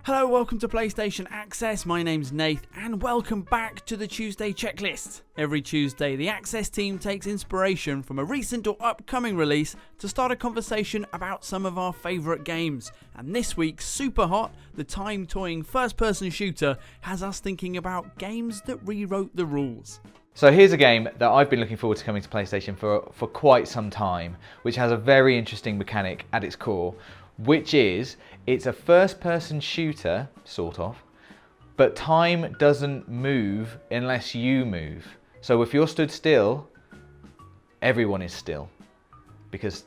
Hello, welcome to PlayStation Access. My name's Nath, and welcome back to the Tuesday Checklist. Every Tuesday, the Access team takes inspiration from a recent or upcoming release to start a conversation about some of our favourite games. And this week, Superhot, the time-toying first-person shooter, has us thinking about games that rewrote the rules. So here's a game that I've been looking forward to coming to PlayStation for quite some time, which has a very interesting mechanic at its core, which is, it's a first-person shooter, sort of, but time doesn't move unless you move. So if you're stood still, everyone is still, because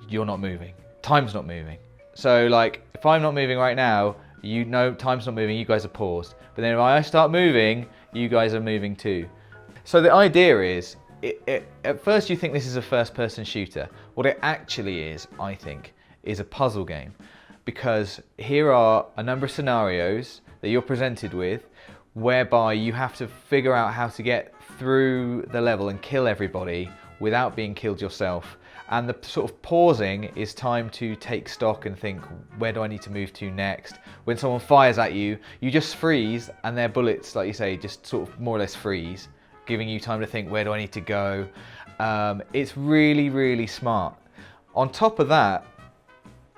you're not moving. Time's not moving. So like, if I'm not moving right now, you know time's not moving, you guys are paused. But then if I start moving, you guys are moving too. So the idea is, at first you think this is a first-person shooter. What it actually is, I think, is a puzzle game, because here are a number of scenarios that you're presented with whereby you have to figure out how to get through the level and kill everybody without being killed yourself. And the sort of pausing is time to take stock and think, where do I need to move to next? When someone fires at you, you just freeze, and their bullets, like you say, just sort of more or less freeze, giving you time to think, where do I need to go? It's really, really smart. On top of that,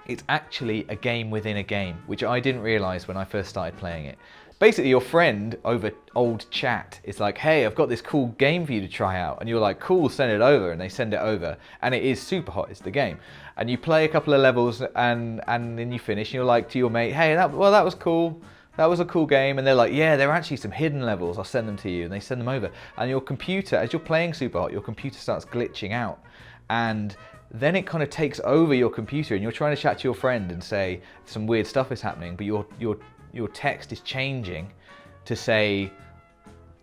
it's actually a game within a game, which I didn't realise when I first started playing it. Basically, your friend over old chat is like, hey, I've got this cool game for you to try out. And you're like, cool, send it over. And they send it over. And it is Superhot, it's the game. And you play a couple of levels and then you finish. And you're like to your mate, hey, that was cool. That was a cool game. And they're like, yeah, there are actually some hidden levels. I'll send them to you. And they send them over. And your computer, as you're playing Superhot, your computer starts glitching out. And then it kind of takes over your computer, and you're trying to chat to your friend and say some weird stuff is happening, but your text is changing to say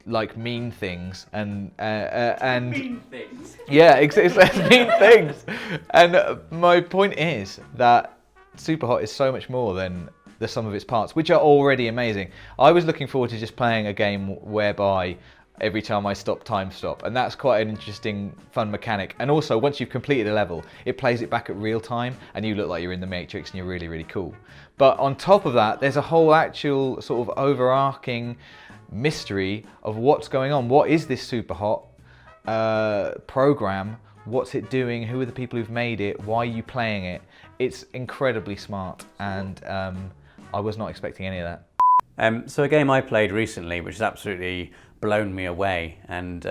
like mean things and Mean things. Yeah, it says mean things. And my point is that Superhot is so much more than the sum of its parts, which are already amazing. I was looking forward to just playing a game whereby every time I stop, time stop. And that's quite an interesting, fun mechanic. And also, once you've completed a level, it plays it back at real time, and you look like you're in the Matrix, and you're really, really cool. But on top of that, there's a whole actual sort of overarching mystery of what's going on. What is this Superhot program? What's it doing? Who are the people who've made it? Why are you playing it? It's incredibly smart, and I was not expecting any of that. So a game I played recently, which has absolutely blown me away and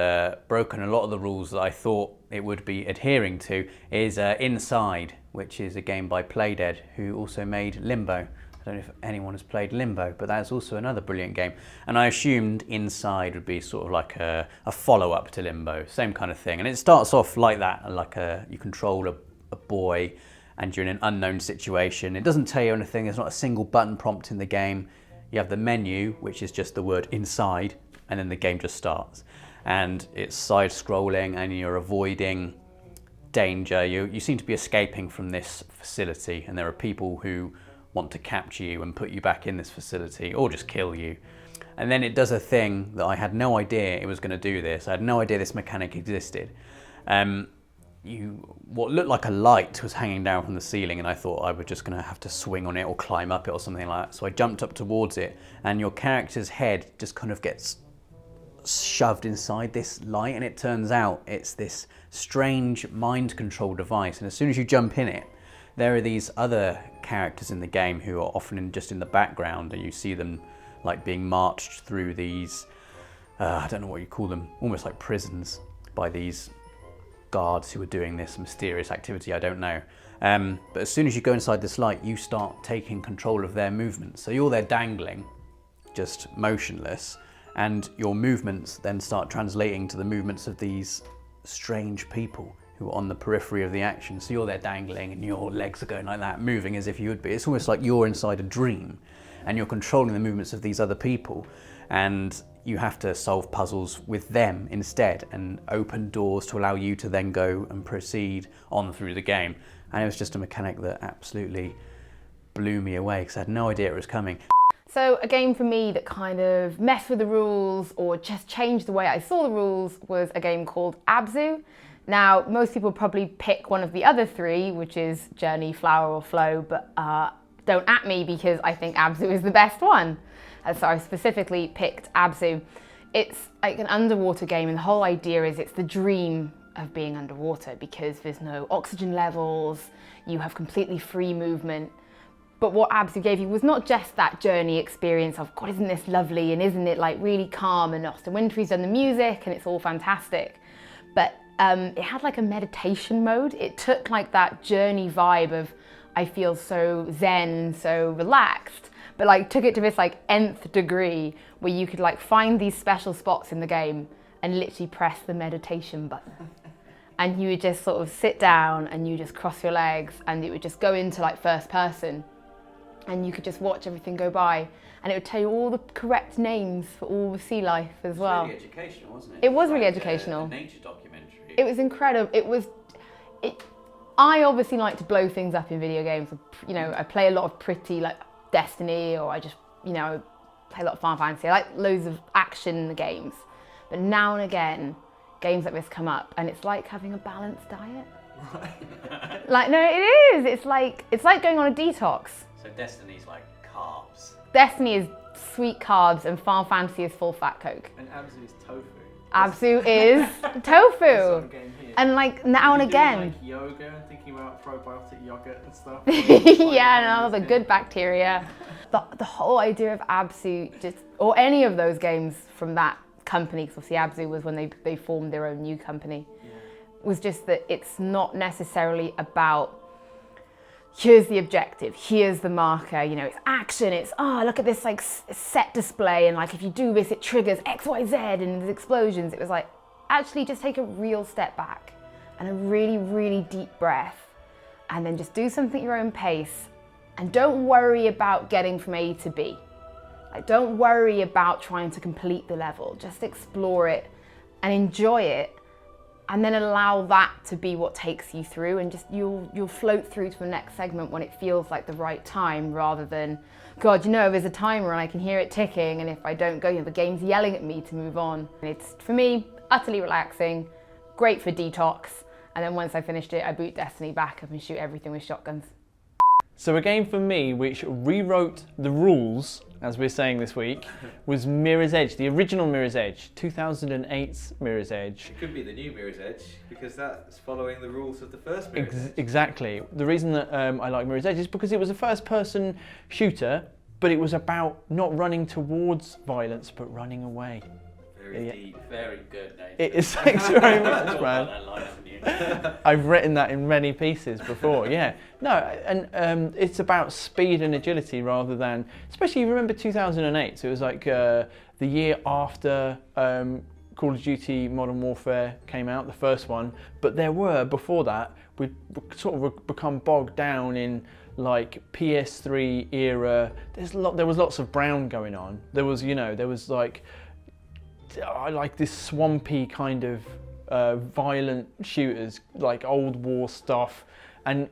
broken a lot of the rules that I thought it would be adhering to, is Inside, which is a game by Playdead, who also made Limbo. I don't know if anyone has played Limbo, but that's also another brilliant game. And I assumed Inside would be sort of like a follow-up to Limbo, same kind of thing. And it starts off like that, like you control a boy and you're in an unknown situation. It doesn't tell you anything, there's not a single button prompt in the game. You have the menu, which is just the word inside, and then the game just starts. And it's side-scrolling, and you're avoiding danger. You seem to be escaping from this facility, and there are people who want to capture you and put you back in this facility, or just kill you. And then it does a thing that I had no idea it was going to do this. I had no idea this mechanic existed. What looked like a light was hanging down from the ceiling, and I thought I was just going to have to swing on it or climb up it or something like that. So I jumped up towards it, and your character's head just kind of gets shoved inside this light, and it turns out it's this strange mind control device. And as soon as you jump in it, there are these other characters in the game who are often just in the background, and you see them like being marched through these, I don't know what you call them, almost like prisons, by these guards who are doing this mysterious activity, I don't know. But as soon as you go inside this light, you start taking control of their movements. So you're there dangling, just motionless, and your movements then start translating to the movements of these strange people who are on the periphery of the action. So you're there dangling and your legs are going like that, moving as if you would be. It's almost like you're inside a dream and you're controlling the movements of these other people, and you have to solve puzzles with them instead and open doors to allow you to then go and proceed on through the game. And it was just a mechanic that absolutely blew me away because I had no idea it was coming. So a game for me that kind of messed with the rules or just changed the way I saw the rules was a game called Abzu. Now, most people probably pick one of the other three, which is Journey, Flower or Flow, but don't at me because I think Abzu is the best one. And so I specifically picked Abzu. It's like an underwater game, and the whole idea is it's the dream of being underwater because there's no oxygen levels, you have completely free movement. But what Abzu gave you was not just that journey experience of, God, isn't this lovely, and isn't it like really calm, and Austin Wintory's done the music and it's all fantastic. But it had like a meditation mode. It took like that journey vibe of, I feel so zen, so relaxed, but like took it to this like nth degree where you could like find these special spots in the game and literally press the meditation button. And you would just sort of sit down and you just cross your legs and it would just go into like first person. And you could just watch everything go by, and it would tell you all the correct names for all the sea life as well. It was really educational, wasn't it? It was really educational. A nature documentary. It was incredible. I obviously like to blow things up in video games. You know, I play a lot of pretty like Destiny, or I just, you know, play a lot of Final Fantasy. I like loads of action games, but now and again, games like this come up, and it's like having a balanced diet. Right. Like, no, it is. It's like going on a detox. So Destiny's like carbs. Destiny is sweet carbs and Final Fantasy is full fat Coke. And Abzu is tofu. Abzu is tofu. And like now and again. Like yoga and thinking about probiotic yogurt and stuff. Yeah, no, the good bacteria. The whole idea of Abzu, or any of those games from that company, because obviously Abzu was when they formed their own new company, was just that it's not necessarily about, here's the objective, here's the marker, you know, it's action, it's, oh, look at this like set display, and like if you do this, it triggers X, Y, Z, and there's explosions. It was like, actually just take a real step back and a really, really deep breath, and then just do something at your own pace, and don't worry about getting from A to B. Like, don't worry about trying to complete the level, just explore it and enjoy it. And then allow that to be what takes you through, and just you'll float through to the next segment when it feels like the right time, rather than, God, you know, there's a timer and I can hear it ticking, and if I don't go, you know, the game's yelling at me to move on. And it's, for me, utterly relaxing, great for detox, and then once I finished it, I boot Destiny back up and shoot everything with shotguns. So a game for me which rewrote the rules, as we're saying this week, was Mirror's Edge, the original Mirror's Edge, 2008's Mirror's Edge. It could be the new Mirror's Edge, because that's following the rules of the first Mirror's Edge. Exactly. The reason that I like Mirror's Edge is because it was a first-person shooter, but it was about not running towards violence, but running away. Very deep. Very good, Nathan. It is, thanks very much, man. That line, haven't you? I've written that in many pieces before, yeah. No, and it's about speed and agility rather than, especially you remember 2008, so it was like the year after Call of Duty Modern Warfare came out, the first one, but there were, before that, we'd sort of become bogged down in like PS3 era. There was lots of brown going on. There was, you know, there was like, I like this swampy kind of violent shooters, like old war stuff. And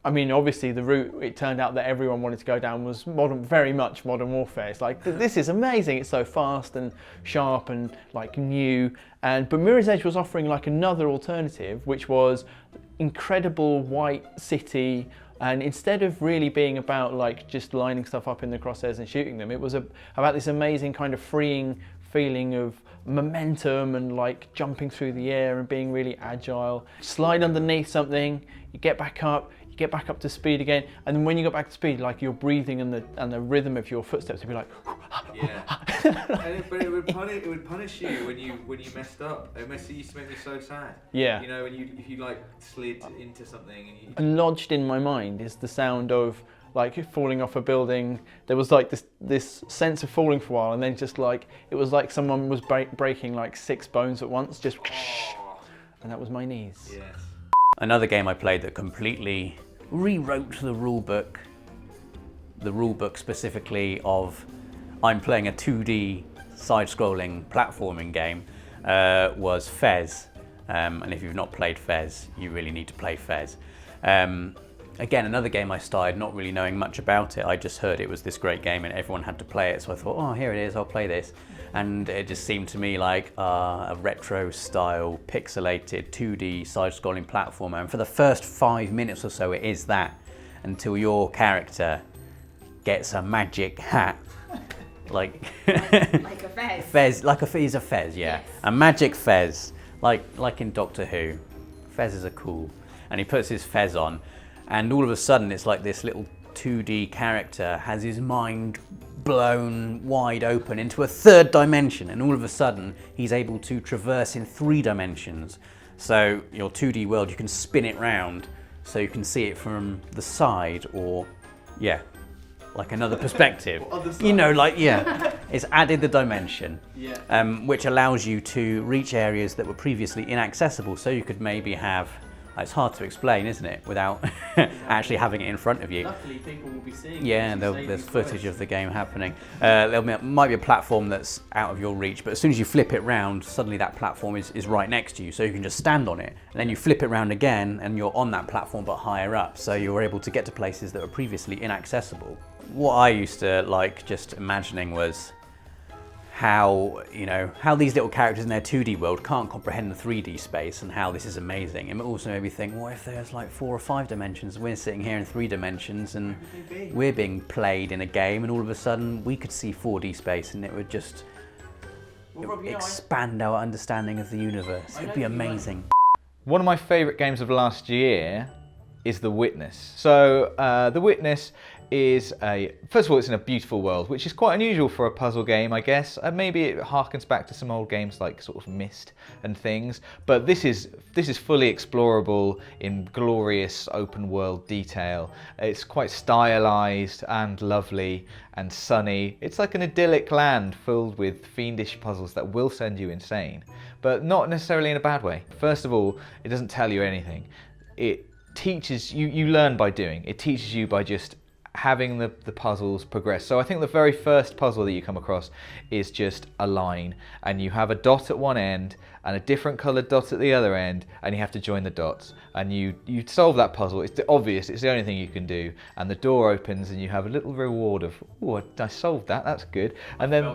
I mean, obviously the route it turned out that everyone wanted to go down was very much Modern Warfare. It's like, this is amazing, it's so fast and sharp and like new. But Mirror's Edge was offering like another alternative, which was incredible white city. And instead of really being about like just lining stuff up in the crosshairs and shooting them, it was about this amazing kind of freeing feeling of momentum and like jumping through the air and being really agile. Slide underneath something, you get back up to speed again, and then when you got back to speed, like your breathing and the rhythm of your footsteps would be like, yeah. But it would punish you when you messed up. It used to make me so sad. Yeah. You know, if you like slid into something and lodged in my mind is the sound of like falling off a building. There was like this sense of falling for a while, and then just like it was like someone was breaking like 6 bones at once, just, and that was my knees. Yes. Another game I played that completely rewrote the rulebook. The rulebook specifically of, I'm playing a 2D side-scrolling platforming game, was Fez. And if you've not played Fez, you really need to play Fez. Again, another game I started not really knowing much about it. I just heard it was this great game and everyone had to play it. So I thought, oh, here it is, I'll play this. And it just seemed to me like a retro style, pixelated 2D side-scrolling platformer. And for the first 5 minutes or so, it is that. until your character gets a magic hat. Like Like a fez. Fez, he's a fez, yeah. Yes. A magic fez, like in Doctor Who. Fezes are cool. And he puts his fez on, and all of a sudden it's like this little 2D character has his mind blown wide open into a third dimension, and all of a sudden he's able to traverse in 3 dimensions. So your 2D world, you can spin it round so you can see it from the side, or yeah, like another perspective. You know, like, yeah, it's added the dimension, which allows you to reach areas that were previously inaccessible. So you could maybe have, it's hard to explain, isn't it, without actually having it in front of you. Luckily, people will be seeing. Yeah, there's footage of the game happening. Might be a platform that's out of your reach, but as soon as you flip it round, suddenly that platform is right next to you, so you can just stand on it. And then you flip it round again, and you're on that platform but higher up, so you're able to get to places that were previously inaccessible. What I used to like just imagining was how these little characters in their 2D world can't comprehend the 3D space, and how this is amazing. It also made me think, what if there's like 4 or 5 dimensions? We're sitting here in 3 dimensions and we're being played in a game, and all of a sudden we could see 4D space, and it would just expand our understanding of the universe. It'd be amazing. One of my favourite games of last year is The Witness. So The Witness is first of all, it's in a beautiful world, which is quite unusual for a puzzle game, I guess. Maybe it harkens back to some old games like sort of Myst and things, but this is fully explorable in glorious open world detail. It's quite stylized and lovely and sunny. It's like an idyllic land filled with fiendish puzzles that will send you insane, but not necessarily in a bad way. First of all, it doesn't tell you anything. It teaches you, you learn by doing. It teaches you by just having the puzzles progress. So I think the very first puzzle that you come across is just a line, and you have a dot at one end and a different coloured dot at the other end, and you have to join the dots, and you solve that puzzle. It's obvious, it's the only thing you can do, and the door opens and you have a little reward of, oh, I solved that, that's good. And then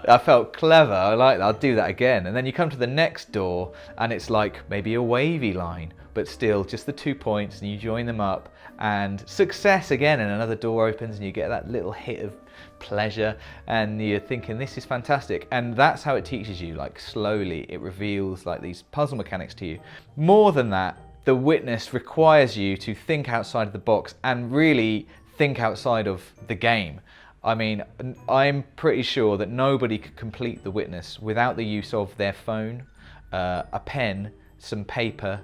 I felt clever, I like that, I'll do that again. And then you come to the next door and it's like maybe a wavy line, but still just the 2 points, and you join them up, and success again, and another door opens and you get that little hit of pleasure, and you're thinking, this is fantastic. And that's how it teaches you, like slowly it reveals like these puzzle mechanics to you. More than that, The Witness requires you to think outside of the box and really think outside of the game. I mean, I'm pretty sure that nobody could complete The Witness without the use of their phone, a pen, some paper,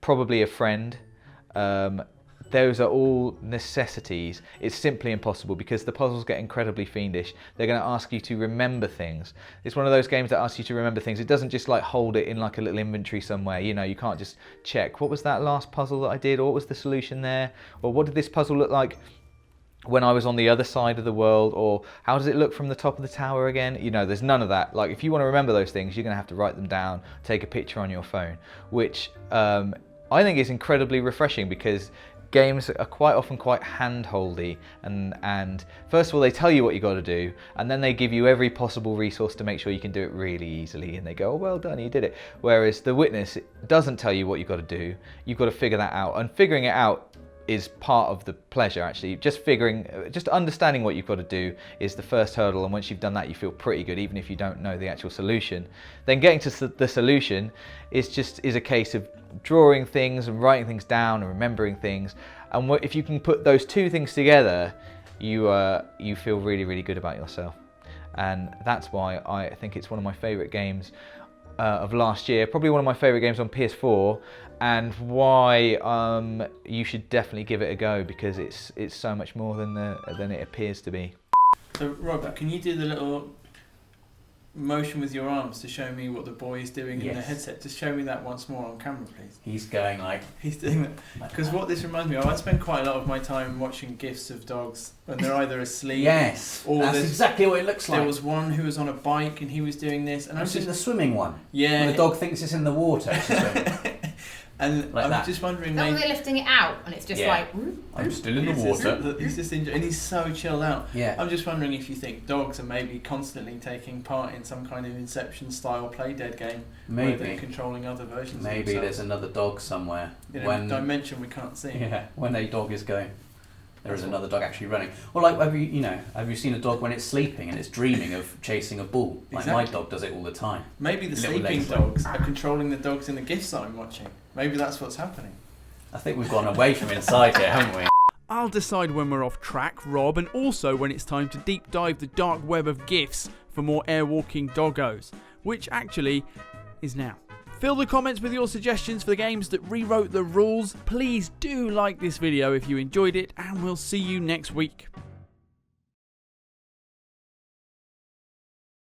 probably a friend. Those are all necessities. It's simply impossible because the puzzles get incredibly fiendish. They're going to ask you to remember things. It's one of those games that asks you to remember things. It doesn't just like hold it in like a little inventory somewhere. You know, you can't just check, what was that last puzzle that I did, or what was the solution there, or what did this puzzle look like when I was on the other side of the world, or how does it look from the top of the tower again? You know, there's none of that. Like, if you want to remember those things, you're going to have to write them down, take a picture on your phone, which I think is incredibly refreshing, because games are quite often quite hand-holdy, and first of all they tell you what you got to do, and then they give you every possible resource to make sure you can do it really easily, and they go, oh, well done, you did it. Whereas The Witness doesn't tell you what you've got to do. You've got to figure that out, and figuring it out is part of the pleasure, actually. Just understanding what you've got to do is the first hurdle, and once you've done that you feel pretty good, even if you don't know the actual solution. Then getting to the solution is a case of drawing things and writing things down and remembering things, and if you can put those two things together, you feel really, really good about yourself. And that's why I think it's one of my favourite games of last year, probably one of my favourite games on PS4, and why you should definitely give it a go, because it's so much more than it appears to be. So Robert, can you do the little motion with your arms to show me what the boy is doing in the headset? Just show me that once more on camera, please. He's going like... He's doing that. Because what this reminds me of, I spend quite a lot of my time watching GIFs of dogs when they're either asleep... Yes, or that's exactly what it looks like. There was one who was on a bike and he was doing this. And I've seen the swimming one. Yeah. When the dog thinks it's in the water. And like I'm just wondering... That they're lifting it out and it's just like... I'm still in the water. He's just and he's so chilled out. Yeah. I'm just wondering if you think dogs are maybe constantly taking part in some kind of Inception-style play dead game. Maybe. Where they're controlling other versions Maybe of there's another dog somewhere. in a dimension we can't see. Yeah, when a dog is going... there is another dog actually running. Or like, have you seen a dog when it's sleeping and it's dreaming of chasing a ball? Like my dog does it all the time. Maybe the Little sleeping legs. dogs are controlling the dogs in the GIFs that I'm watching. Maybe that's what's happening. I think we've gone away from inside here, haven't we? I'll decide when we're off track, Rob, and also when it's time to deep dive the dark web of GIFs for more airwalking doggos, which actually is now. Fill the comments with your suggestions for the games that rewrote the rules. Please do like this video if you enjoyed it, and we'll see you next week.